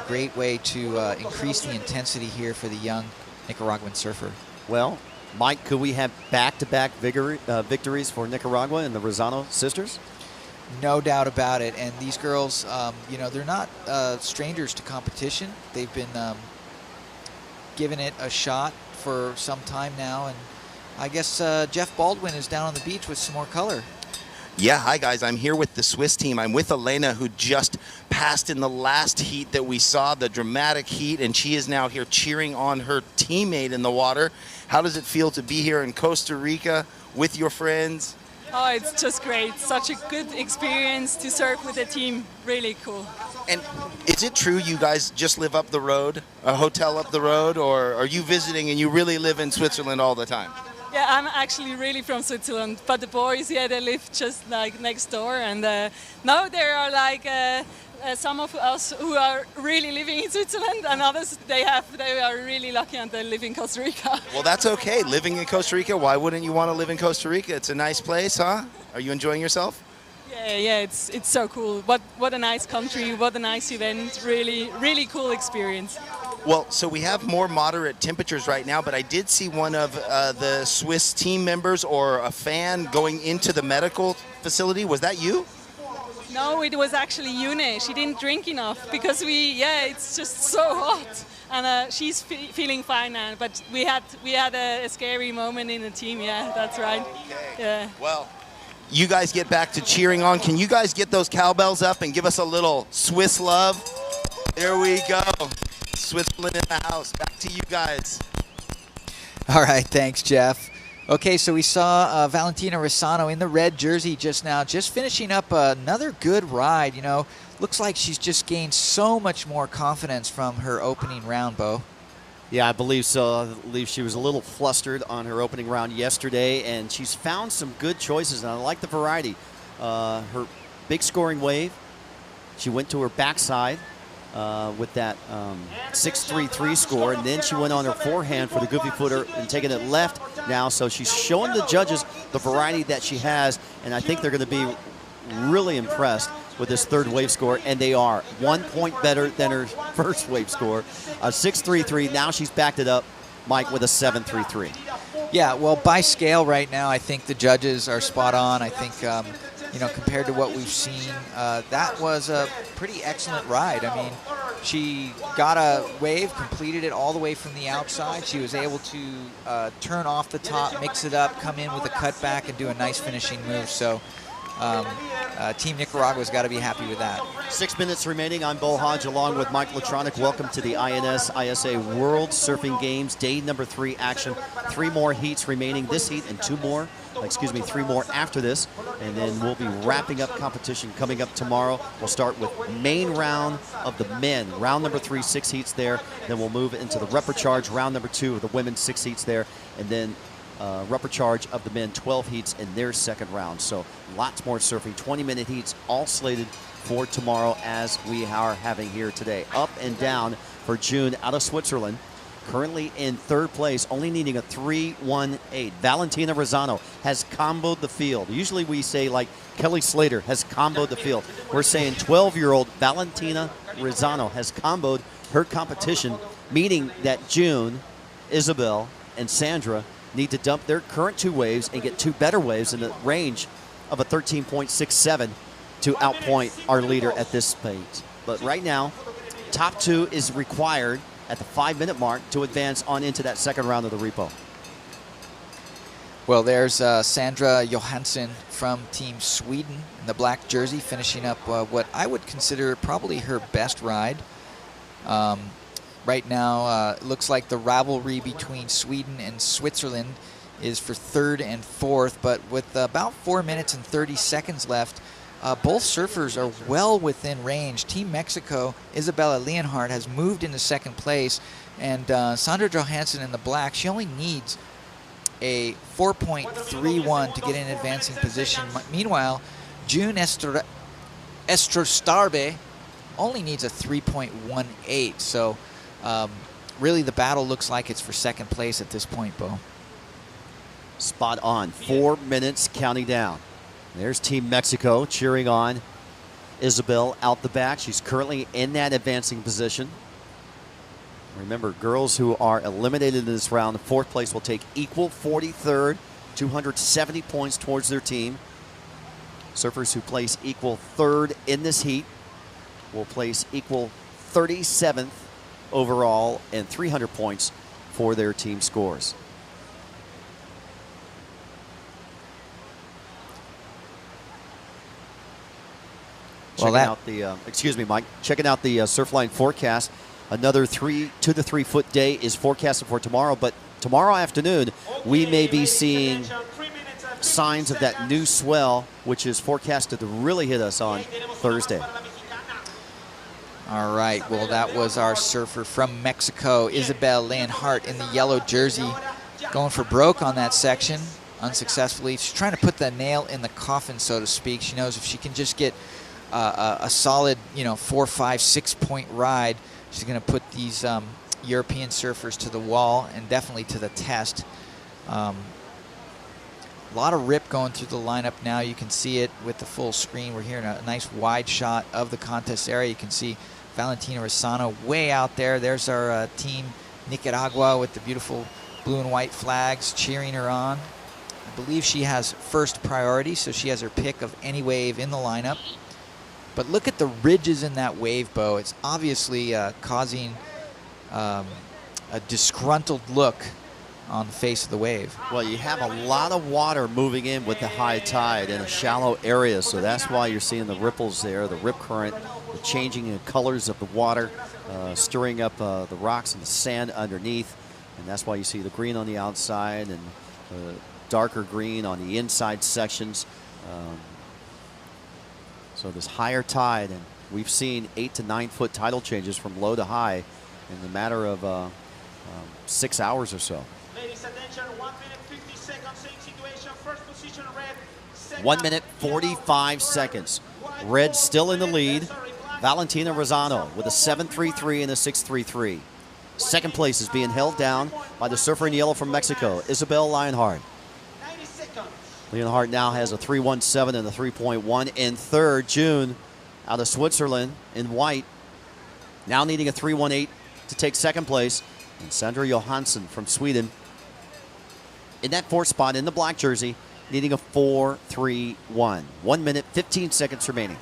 Great way to increase the intensity here for the young Nicaraguan surfer. Well, Mike, could we have back-to-back victories for Nicaragua and the Resano sisters? No doubt about it. And these girls, you know, they're not strangers to competition. They've been giving it a shot for some time now. And I guess Jeff Baldwin is down on the beach with some more color. Yeah, hi guys. I'm here with the Swiss team. I'm with Elena, who just passed in the last heat that we saw, the dramatic heat, and she is now here cheering on her teammate in the water. How does it feel to be here in Costa Rica with your friends? Oh, it's just great. Such a good experience to surf with the team. Really cool. And is it true you guys just live up the road, a hotel up the road, or are you visiting and you really live in Switzerland all the time? Yeah, I'm actually really from Switzerland, but the boys, yeah, they live just like next door. And now there are like some of us who are really living in Switzerland, and others they are really lucky and they live in Costa Rica. Well, that's okay. Living in Costa Rica, why wouldn't you want to live in Costa Rica? It's a nice place, huh? Are you enjoying yourself? Yeah, it's so cool. What a nice country, what a nice event. Really cool experience. Well, so we have more moderate temperatures right now, but I did see one of the Swiss team members or a fan going into the medical facility. Was that you? No, it was actually Yune. She didn't drink enough because it's just so hot. And she's feeling fine now, but we had a scary moment in the team. Yeah, that's right. Okay. Yeah. Well, you guys get back to cheering on. Can you guys get those cowbells up and give us a little Swiss love? There we go. Switzerland in the house. Back to you guys. All right, thanks, Jeff. Okay, so we saw Valentina Resano in the red jersey just now, just finishing up another good ride. You know, looks like she's just gained so much more confidence from her opening round, Bo. Yeah, I believe so. I believe she was a little flustered on her opening round yesterday, and she's found some good choices, and I like the variety. Her big scoring wave, she went to her backside with that 6.33 score, and then she went on her forehand for the goofy footer and taking it left now. So she's showing the judges the variety that she has, and I think they're going to be really impressed with this third wave score, and they are 1 point better than her first wave score, a 6.33. Now she's backed it up, Mike, with a 7.33. Yeah, well, by scale right now, I think the judges are spot on. I think, you know, compared to what we've seen, that was a pretty excellent ride. I mean, she got a wave, completed it all the way from the outside. She was able to turn off the top, mix it up, come in with a cutback, and do a nice finishing move. So Team Nicaragua's got to be happy with that. 6 minutes remaining. I'm Bo Hodge along with Mike Latronic. Welcome to the INS ISA World Surfing Games, day number 3 action. 3 more heats remaining this heat and 3 more after this. And then we'll be wrapping up competition coming up tomorrow. We'll start with main round of the men. Round number 3, 6 heats there. Then we'll move into the repecharge, round number 2 of the women, 6 heats there. And then repecharge of the men, 12 heats in their second round. So lots more surfing, 20-minute heats, all slated for tomorrow as we are having here today. Up and down for June out of Switzerland. Currently in third place, only needing a 3.18. Valentina Resano has comboed the field. Usually we say like Kelly Slater has comboed the field. We're saying 12-year-old Valentina Resano has comboed her competition, meaning that June, Isabel, and Sandra need to dump their current 2 waves and get 2 better waves in the range of a 13.67 to outpoint our leader at this But right now, top 2 is required at the 5-minute mark to advance on into that second round of the repo. Well, there's Sandra Johansson from Team Sweden in the black jersey, finishing up what I would consider probably her best ride. Right now, it looks like the rivalry between Sweden and Switzerland is for 3rd and 4th, but with about 4 minutes and 30 seconds left, both surfers are well within range. Team Mexico, Isabella Leonhardt, has moved into 2nd place, and Sandra Johansson in the black, she only needs a 4.31 to get in advancing position. Meanwhile, June Estrostarbe only needs a 3.18. So really the battle looks like it's for 2nd place at this point, Bo. Spot on. 4 minutes counting down. There's Team Mexico cheering on Isabel out the back. She's currently in that advancing position. Remember, girls who are eliminated in this round, 4th place will take equal 43rd, 270 points towards their team. Surfers who place equal 3rd in this heat will place equal 37th overall and 300 points for their team scores. Checking out the, excuse me, Mike, checking out the Surfline forecast. Another 2 to 3 foot day is forecasted for tomorrow, but tomorrow afternoon we may be seeing signs of that new swell, which is forecasted to really hit us on Thursday. All right, well, that was our surfer from Mexico, Isabel Leonhardt, in the yellow jersey, going for broke on that section unsuccessfully. She's trying to put the nail in the coffin, so to speak. She knows if she can just get a solid, 4, 5, 6 point ride, she's going to put these European surfers to the wall and definitely to the test. A lot of rip going through the lineup now. You can see it with the full screen. We're hearing a nice wide shot of the contest area. You can see Valentina Resano way out there. There's our team Nicaragua with the beautiful blue and white flags cheering her on. I believe she has first priority, so she has her pick of any wave in the lineup. But look at the ridges in that wave, Bo. It's obviously causing a disgruntled look on the face of the wave. Well, you have a lot of water moving in with the high tide in a shallow area, so that's why you're seeing the ripples there, the rip current, the changing in colors of the water, stirring up the rocks and the sand underneath, and that's why you see the green on the outside and darker green on the inside sections. So this higher tide, and we've seen 8 to 9 foot tidal changes from low to high in the matter of 6 hours or so. Ladies, attention, 1 minute 50 seconds, same situation, first position red. 1 minute 45 seconds. Red still in the lead. Valentina Resano with a 7.33 and a 6.33. Second place is being held down by the surfer in yellow from Mexico, Isabel Leonhardt. Leonhardt now has a 3.17 and a 3.1. And third, June out of Switzerland in white, now needing a 3.18 to take second place. And Sandra Johansson from Sweden in that 4th spot in the black jersey, needing a 4.31. 1 minute, 15 seconds remaining.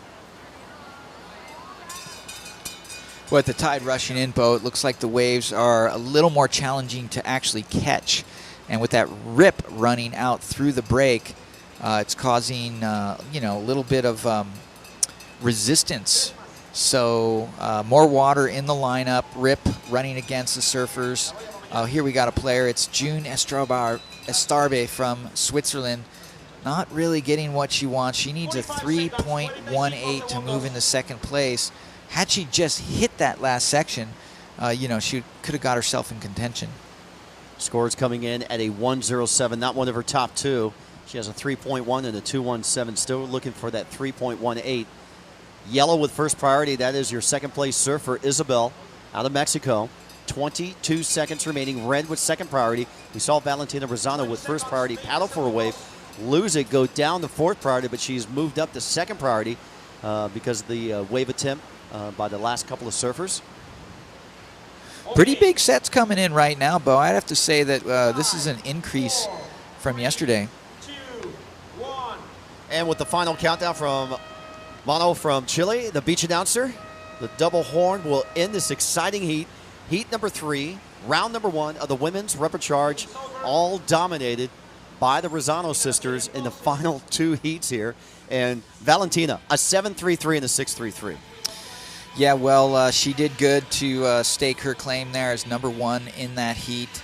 With the tide rushing in, Bo, it looks like the waves are a little more challenging to actually catch. And with that rip running out through the break, it's causing, a little bit of resistance. So more water in the lineup, rip running against the surfers. Here we got a player. It's June Estarbe from Switzerland. Not really getting what she wants. She needs a 3.18 to move into second place. Had she just hit that last section, she could have got herself in contention. Scores coming in at a 1.07, not one of her top 2. She has a 3.1 and a 2.17, still looking for that 3.18. Yellow with first priority, that is your second place surfer, Isabel, out of Mexico. 22 seconds remaining. Red with second priority. We saw Valentina Resano with first priority paddle for a wave, lose it, go down to 4th priority, but she's moved up to second priority because of the wave attempt by the last couple of surfers. Pretty big sets coming in right now, Bo. I'd have to say that this is an increase from yesterday. 2, 1. And with the final countdown from Mano from Chile, the beach announcer, The double horn will end this exciting heat. Heat number 3, round number 1 of the women's repechage, all dominated by the Resano sisters in the final 2 heats here. And Valentina, a 7.33 and a 6.33. Yeah, well, she did good to stake her claim there as number 1 in that heat.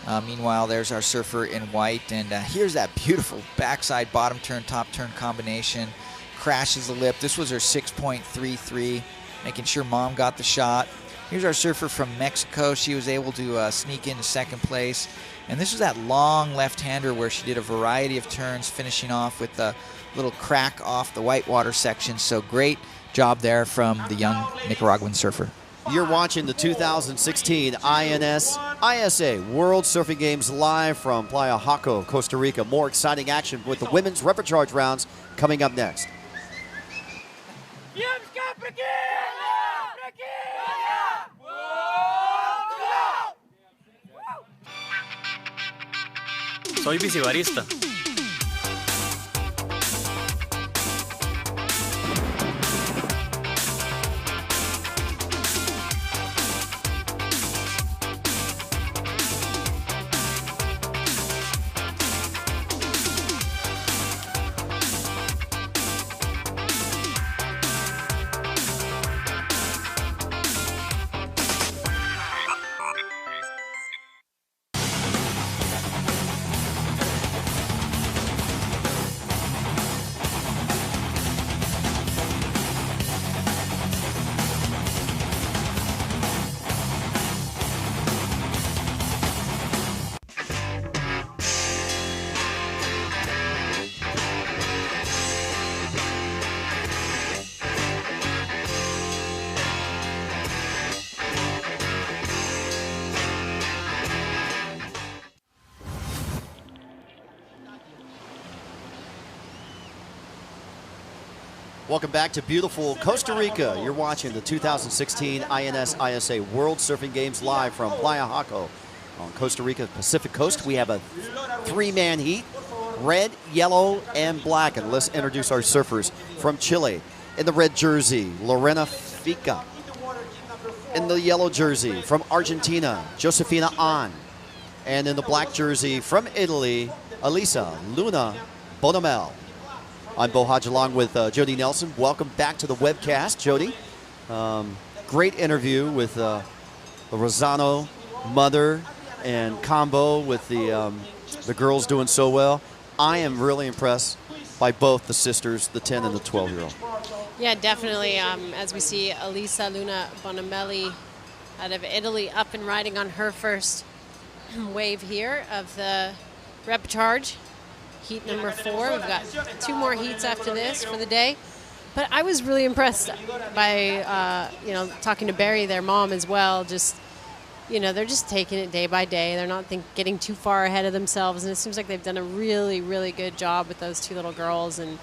Meanwhile, there's our surfer in white, and here's that beautiful backside bottom turn, top turn combination. Crashes the lip. This was her 6.33, making sure mom got the shot. Here's our surfer from Mexico. She was able to sneak into second place. And this was that long left-hander where she did a variety of turns, finishing off with a little crack off the whitewater section. So great job there from the young Nicaraguan surfer. You're watching the 2016 INS ISA World Surfing Games live from Playa Jaco, Costa Rica. More exciting action with the women's repechage rounds coming up next. Soy bicibarista. Welcome back to beautiful Costa Rica. You're watching the 2016 INS ISA World Surfing Games live from Playa Jaco on Costa Rica Pacific Coast. We have a 3-man heat, red, yellow, and black. And let's introduce our surfers from Chile. In the red jersey, Lorena Fica. In the yellow jersey, from Argentina, Josefina An. And in the black jersey, from Italy, Elisa Luna Bonamel. I'm Bo Hodge along with Jody Nelson. Welcome back to the webcast, Jody. Great interview with the Resano mother and combo with the girls doing so well. I am really impressed by both the sisters, the 10 and the 12-year-old. Yeah, definitely. As we see Elisa Luna Bonamelli out of Italy up and riding on her first wave here of the repechage. Heat number 4. We've got 2 more heats after this for the day. But I was really impressed by, talking to Barry, their mom as well. Just, they're just taking it day by day. They're not getting too far ahead of themselves. And it seems like they've done a really, really good job with those 2 little girls. And,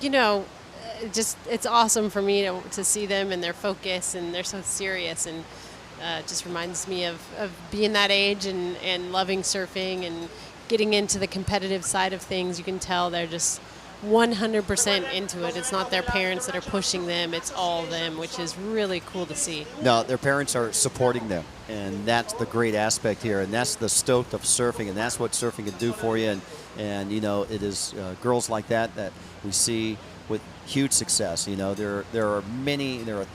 it's awesome for me to see them and their focus. And they're so serious. And just reminds me of being that age and loving surfing and getting into the competitive side of things. You can tell they're just 100% into it. It's not their parents that are pushing them, it's all them, which is really cool to see. No, their parents are supporting them, and that's the great aspect here, and that's the stoke of surfing, and that's what surfing can do for you. And it is girls like that we see with huge success. There are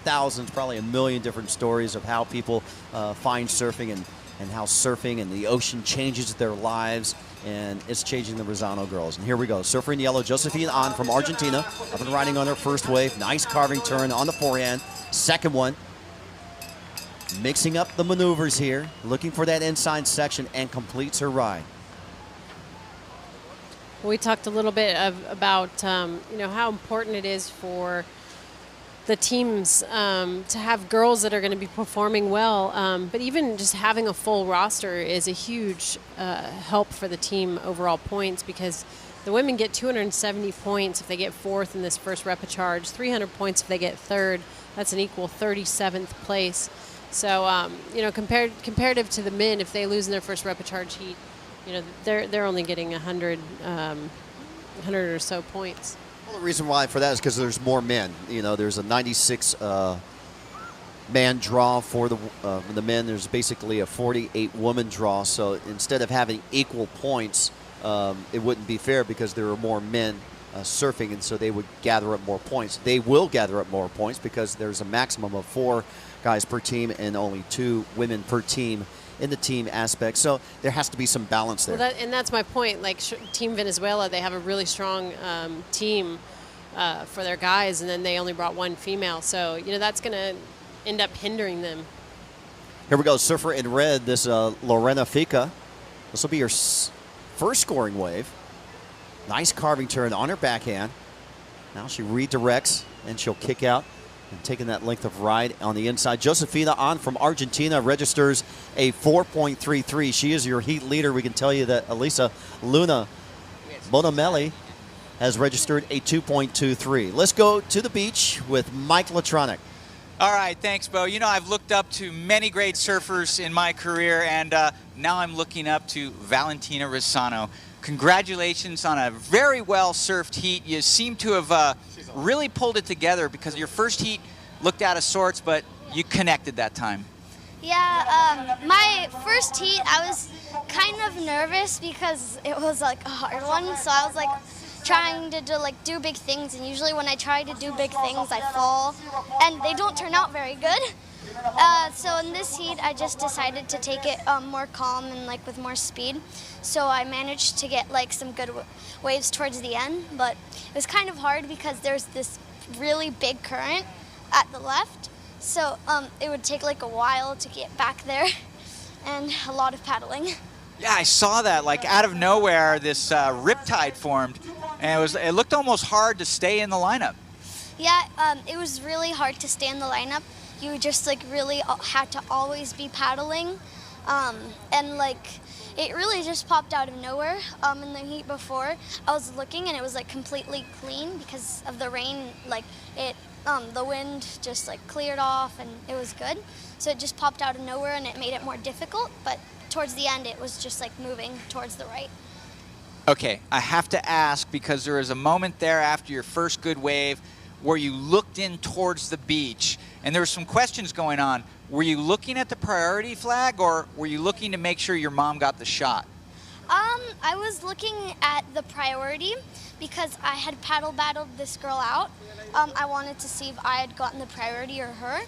thousands, probably 1 million different stories of how people find surfing and how surfing and the ocean changes their lives, and it's changing the Resano girls. And here we go, surfer in yellow, Josefina An from Argentina, up and riding on her first wave. Nice carving turn on the forehand. Second one, mixing up the maneuvers here, looking for that inside section, and completes her ride. We talked a little bit about how important it is for the teams to have girls that are going to be performing well, but even just having a full roster is a huge help for the team overall points, because the women get 270 points if they get 4th in this first repechage, 300 points if they get 3rd. That's an equal 37th place. So comparative to the men, if they lose in their first repechage heat, they're only getting 100 or so points. The reason why for that is because there's more men. You know, there's a 96 man draw for the men. There's basically a 48 woman draw. So instead of having equal points, it wouldn't be fair because there are more men surfing, and so they would gather up more points. They will gather up more points because there's a maximum of 4 guys per team and only 2 women per team in the team aspect. So there has to be some balance there. Well, and that's my point. Like Team Venezuela, they have a really strong team for their guys, and then they only brought 1 female. So, you know, that's going to end up hindering them. Here we go, surfer in red, this Lorena Fica. This will be her first scoring wave. Nice carving turn on her backhand. Now she redirects, and she'll kick out and taking that length of ride on the inside. Josefina on from Argentina registers a 4.33. She is your heat leader. We can tell you that Elisa Luna Bonamelli has registered a 2.23. Let's go to the beach with Mike Latronic. All right, thanks, Bo. You know, I've looked up to many great surfers in my career, and now I'm looking up to Valentina Resano. Congratulations on a very well-surfed heat. You seem to have really pulled it together because your first heat looked out of sorts, but you connected that time. Yeah, my first heat, I was kind of nervous because it was like a hard one, so I was like trying to do big things, and usually when I try to do big things, I fall, and they don't turn out very good. So in this heat, I just decided to take it more calm and like with more speed. So I managed to get like some good waves towards the end, but it was kind of hard because there's this really big current at the left. So it would take like a while to get back there and a lot of paddling. Yeah, I saw that. Like out of nowhere, this riptide formed, and it looked almost hard to stay in the lineup. Yeah, it was really hard to stay in the lineup. You just like really had to always be paddling, and like it really just popped out of nowhere. In the heat before, I was looking and it was like completely clean because of the rain. Like the wind just like cleared off and it was good. So it just popped out of nowhere and it made it more difficult. But towards the end, it was just like moving towards the right. Okay, I have to ask because there was a moment there after your first good wave where you looked in towards the beach, and there were some questions going on. Were you looking at the priority flag, or were you looking to make sure your mom got the shot? I was looking at the priority because I had paddle battled this girl out. I wanted to see if I had gotten the priority or her.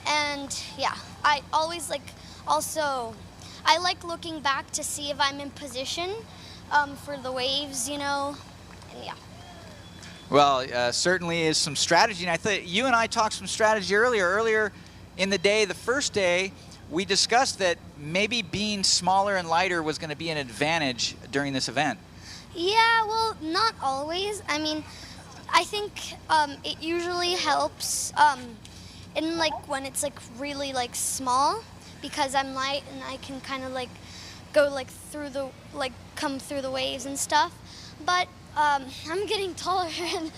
And yeah, I always I like looking back to see if I'm in position for the waves, you know, and yeah. Well, certainly is some strategy, and I thought you and I talked some strategy earlier in the day. The first day, we discussed that maybe being smaller and lighter was going to be an advantage during this event. Yeah, well, not always. I mean, I think it usually helps in like when it's like really like small because I'm light and I can kind of like go like through the come through the waves and stuff. But I'm getting taller and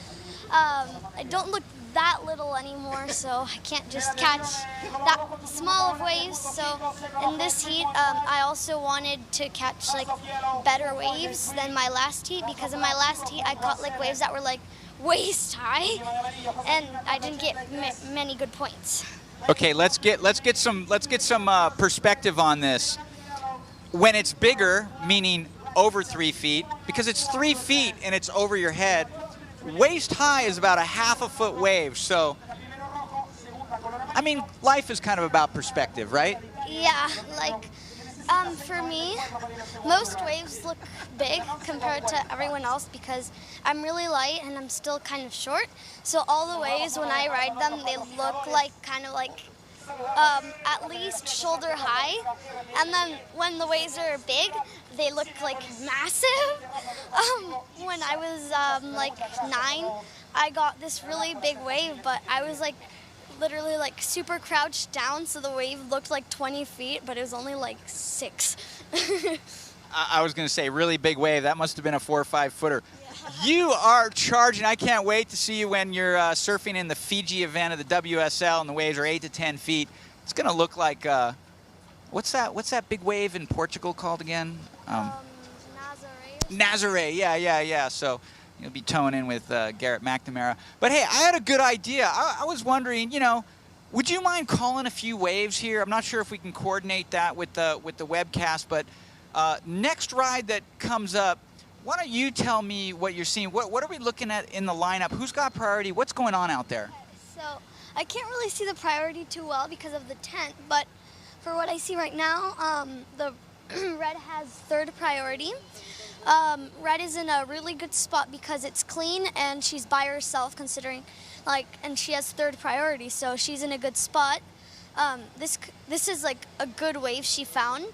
I don't look that little anymore, so I can't just catch that small of waves. So in this heat, I also wanted to catch like better waves than my last heat because in my last heat I caught like waves that were like waist high, and I didn't get many good points. Okay, let's get some perspective on this. When it's bigger, meaning over 3 feet, because it's 3 feet and it's over your head, waist high is about a ½ a foot wave. So, I mean, life is kind of about perspective, right? Yeah, like for me, most waves look big compared to everyone else because I'm really light and I'm still kind of short. So all the waves, when I ride them, they look like kind of like at least shoulder high, and then when the waves are big, they look like massive. When I was like 9, I got this really big wave, but I was like literally like super crouched down, so the wave looked like 20 feet, but it was only like 6. I was going to say really big wave. That must have been a 4 or 5 footer. You are charging. I can't wait to see you when you're surfing in the Fiji event of the WSL and the waves are 8 to 10 feet. It's going to look like, what's that big wave in Portugal called again? Nazaré. Yeah. So You'll be towing in with Garrett McNamara. But hey, I had a good idea. I was wondering, you know, would you mind calling a few waves here? I'm not sure if we can coordinate that with the webcast, but next ride that comes up, why don't you tell me what you're seeing? What are we looking at in the lineup? Who's got priority? What's going on out there? So I can't really see the priority too well because of the tent, but for what I see right now, the red has third priority. Red is in a really good spot because it's clean and she's by herself considering, and she has third priority, so she's in a good spot. This is like a good wave she found.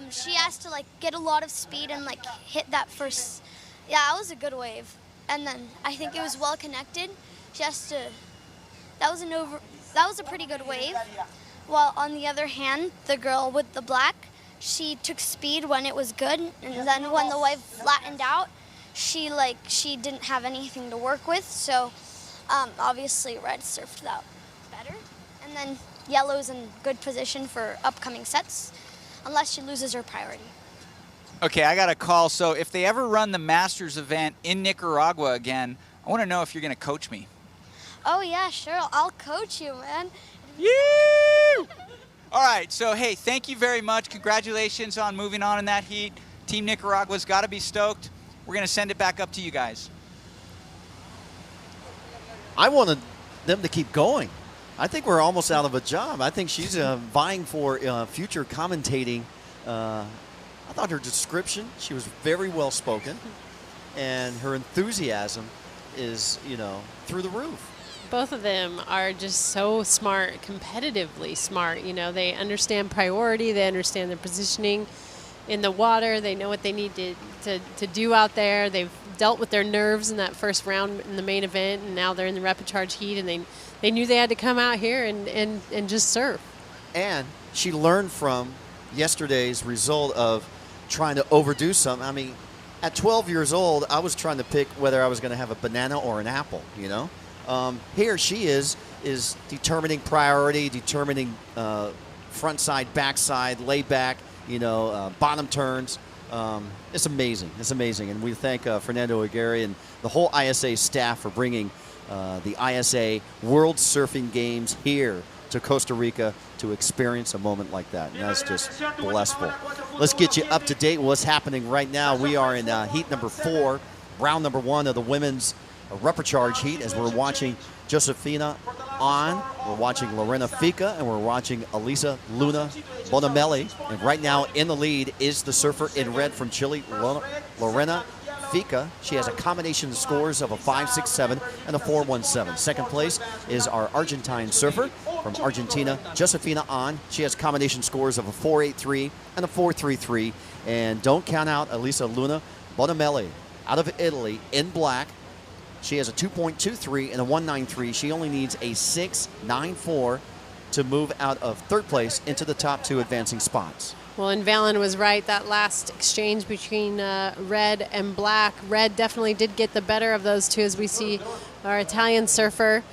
She has to get a lot of speed and hit that first. Yeah, it was a good wave, and then I think it was well connected. She has to. That was a pretty good wave. While on the other hand, the girl with the black, she took speed when it was good, and then when the wave flattened out, she didn't have anything to work with. So obviously red surfed that better, and then yellow's in good position for upcoming sets, unless she loses her priority. Okay, I got a call. So if they ever run the Masters event in Nicaragua again, I want to know if you're going to coach me. Oh yeah, sure. I'll coach you, man. Yee! All right, so hey, thank you very much. Congratulations on moving on in that heat. Team Nicaragua's got to be stoked. We're going to send it back up to you guys. I wanted them to keep going. I think we're almost out of a job. I think she's vying for future commentating. I thought her description, she was very well spoken, and her enthusiasm is, through the roof. Both of them are just so smart, competitively smart. They understand priority, they understand their positioning in the water, they know what they need to do out there. They've dealt with their nerves in that first round in the main event, and now they're in the rapid charge heat, and they knew they had to come out here and just surf. And she learned from yesterday's result of trying to overdo something. I mean, at 12 years old, I was trying to pick whether I was going to have a banana or an apple, Here she is determining priority, determining front side, back side, lay back, bottom turns. It's amazing. It's amazing. And we thank Fernando Aguirre and the whole ISA staff for bringing the ISA World Surfing Games here to Costa Rica to experience a moment like that. And that's just blissful. Let's get you up to date with what's happening right now. We are in heat number 4, round number 1 of the women's rubber charge heat, as we're watching Josefina on, we're watching Lorena Fica, and we're watching Elisa Luna Bonamelli. And right now in the lead is the surfer in red from Chile, Lorena Fica. She has a combination of scores of a 5.67 and a 4.17. Second place is our Argentine surfer from Argentina, Josefina On. She has combination scores of a 4.83 and a 4.33. And don't count out Elisa Luna Bonamelli out of Italy in black. She has a 2.23 and a 1.93. She only needs a 6.94 to move out of third place into the top 2 advancing spots. Well, and Valen was right. That last exchange between red and black, red definitely did get the better of those two, as we see our Italian surfer.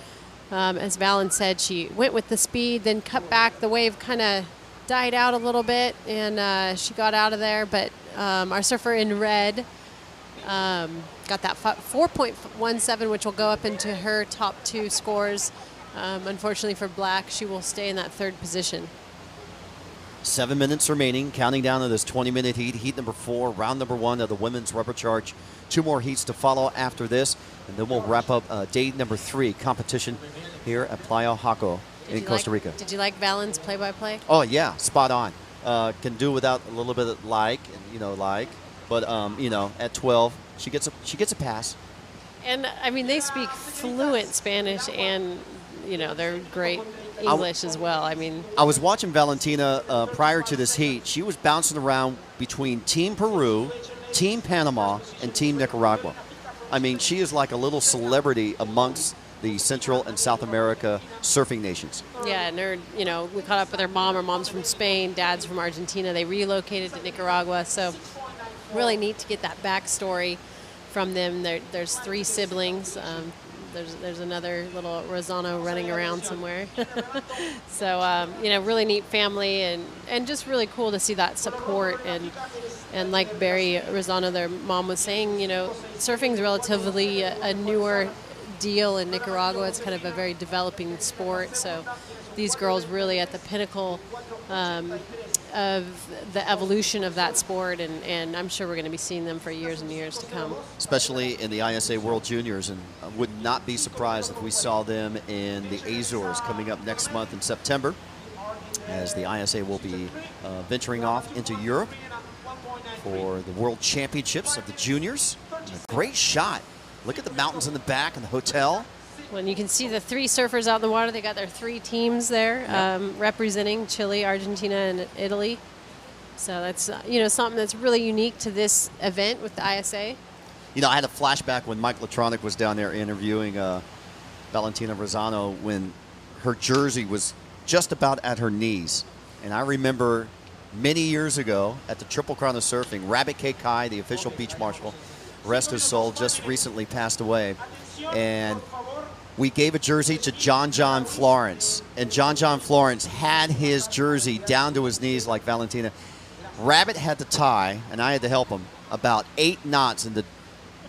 As Valen said, she went with the speed, then cut back. The wave kind of died out a little bit, and she got out of there. But our surfer in red got that 4.17, which will go up into her top 2 scores. Unfortunately for black, she will stay in that third position. 7 minutes remaining, counting down to this 20-minute heat. Heat number 4, round number 1 of the women's rubber charge. 2 more heats to follow after this, and then we'll wrap up day number 3 competition here at Playa Jaco in Costa Rica. Did you like Valen's play-by-play? Oh yeah, spot on. Can do without a little bit of but at 12 she gets a pass. And I mean, they speak fluent Spanish, and they're great English as well. I mean, I was watching Valentina prior to this heat. She was bouncing around between Team Peru, Team Panama, and Team Nicaragua. I mean, she is like a little celebrity amongst the Central and South America surfing nations. Yeah, and we caught up with her mom. Her mom's from Spain, dad's from Argentina. They relocated to Nicaragua, so really neat to get that backstory from them. There's 3 siblings. There's another little Resano running around somewhere. So, really neat family, and just really cool to see that support And like Barry Resano, their mom, was saying, you know, surfing's relatively a newer deal in Nicaragua. It's kind of a very developing sport. So these girls really at the pinnacle of the evolution of that sport, and I'm sure we're going to be seeing them for years and years to come. Especially in the ISA World Juniors, and I would not be surprised if we saw them in the Azores coming up next month in September, as the ISA will be venturing off into Europe for the World Championships of the Juniors. And a great shot. Look at the mountains in the back and the hotel. When you can see the three surfers out in the water, they got their three teams there representing Chile, Argentina, and Italy. So that's you know, something that's really unique to this event with the ISA. You know, I had a flashback when Mike Latronic was down there interviewing Valentina Resano when her jersey was just about at her knees. And I remember many years ago at the Triple Crown of Surfing, Rabbit K. Kai, the official beach marshal, rest his soul, just recently passed away. And we gave a jersey to John Florence. And John Florence had his jersey down to his knees like Valentina. Rabbit had to tie, and I had to help him, about 8 knots into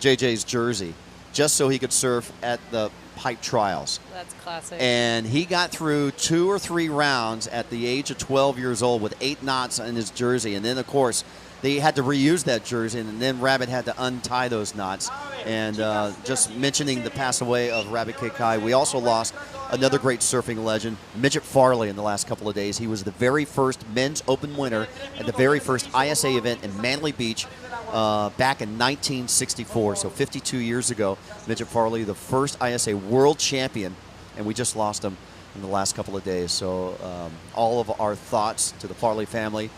JJ's jersey just so he could surf at the pipe trials. That's classic. And he got through 2 or 3 rounds at the age of 12 years old with 8 knots in his jersey. And then, of course, they had to reuse that jersey, and then Rabbit had to untie those knots. And just mentioning the pass away of Rabbit K. Kai, we also lost another great surfing legend, Midget Farley, in the last couple of days. He was the very first men's open winner at the very first ISA event in Manly Beach back in 1964, so 52 years ago. Midget Farley, the first ISA world champion, and we just lost him in the last couple of days. So all of our thoughts to the Farley family.